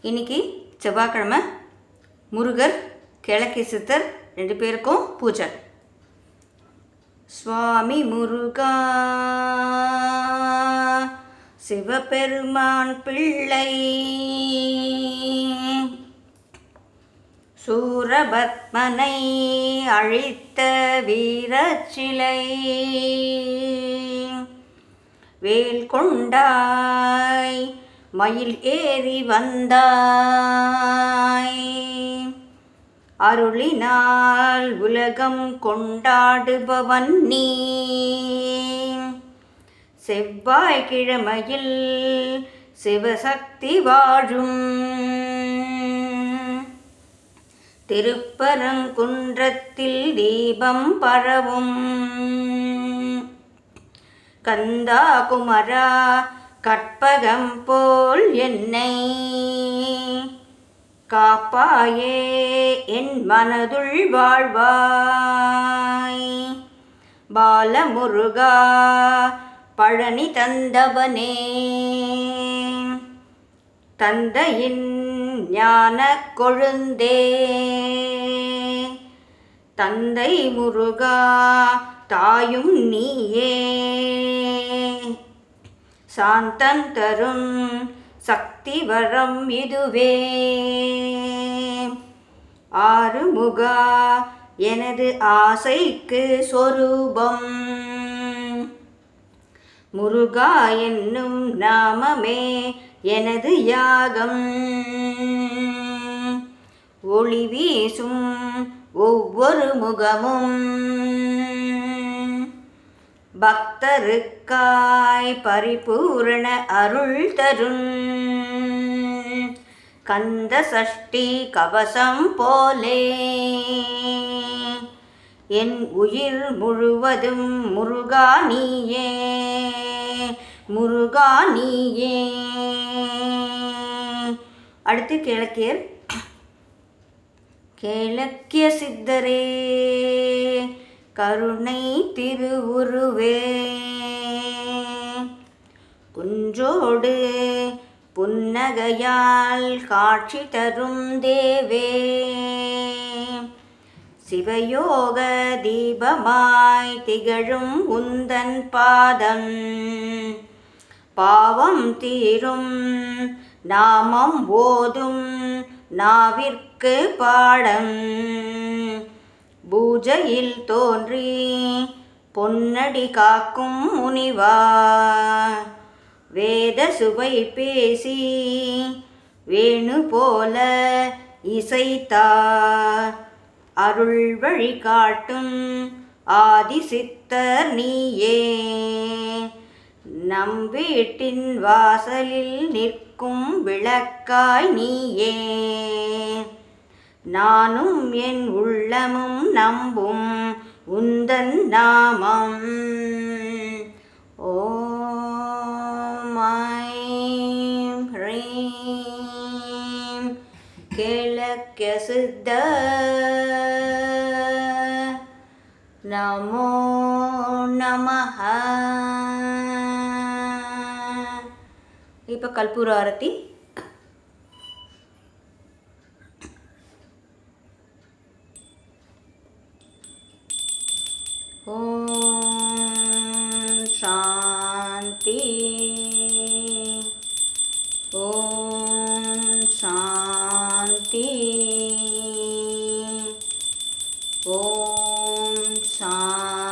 இன்றைக்கி செவ்வாய்க்கிழமை முருகர் கிழக்கே சித்தர் 2 பேருக்கும் பூஜை. சுவாமி முருகா சிவபெருமான் பிள்ளை சூரபத்மனை அழித்த வீரச்சிலை வேல் கொண்டாய் மயில் ஏறி வந்தாய் அருளினால் உலகம் கொண்டாடுபவன் நீ செவ்வாய்க்கிழமையில் சிவசக்தி வாழும் திருப்பரங்குன்றத்தில் தீபம் பரவும் கந்தா குமரா கற்பகம் போல் என்னை காப்பாயே என் மனதுள் வாழ்வாய். பாலமுருகா பழனி தந்தவனே தந்தையின் ஞான கொழுந்தே தந்தை முருகா தாயும் நீயே சாந்தம் தரும் சக்தி வரம் இதுவே. ஆறுமுகா எனது ஆசைக்கு சொரூபம் முருகா என்னும் நாமமே எனது யாகம். ஒளி வீசும் ஒவ்வொரு முகமும் பக்தருக்காய் பரிபூரண அருள் தரும் கந்த சஷ்டி கவசம் போலே என் உயிர் முழுவதும் முருகா நீயே முருகா நீயே. அடுத்து கிழக்கியர். கிழக்கிய சித்தரே கருணை திருவுருவே குன்றோடு புன்னகையால் காட்சி தரும் தேவே சிவயோக தீபமாய் திகழும் உந்தன் பாதம் பாவம் தீரும் நாமம் ஓதும் நாவிற்கு பாடம் பூஜையில் தோன்றி பொன்னடி காக்கும் முனிவா வேத சுவை பேசி வேணு போல இசைத்தார் அருள் வழி காட்டும் ஆதிசித்தர் நீயே நம் வீட்டின் வாசலில் நிற்கும் விளக்காய் நீயே நானும் என் உள்ளமும் நம்பும் உந்தன் நாமம். ஓம் ஐம் ஹ்ரீம் கிழக்கிய சித்தர் நமோ நமஹ. இப்போ கற்பூர ஆரத்தி. ஓம் சாந்தி ஓம் சாந்தி ஓம் சாந்தி.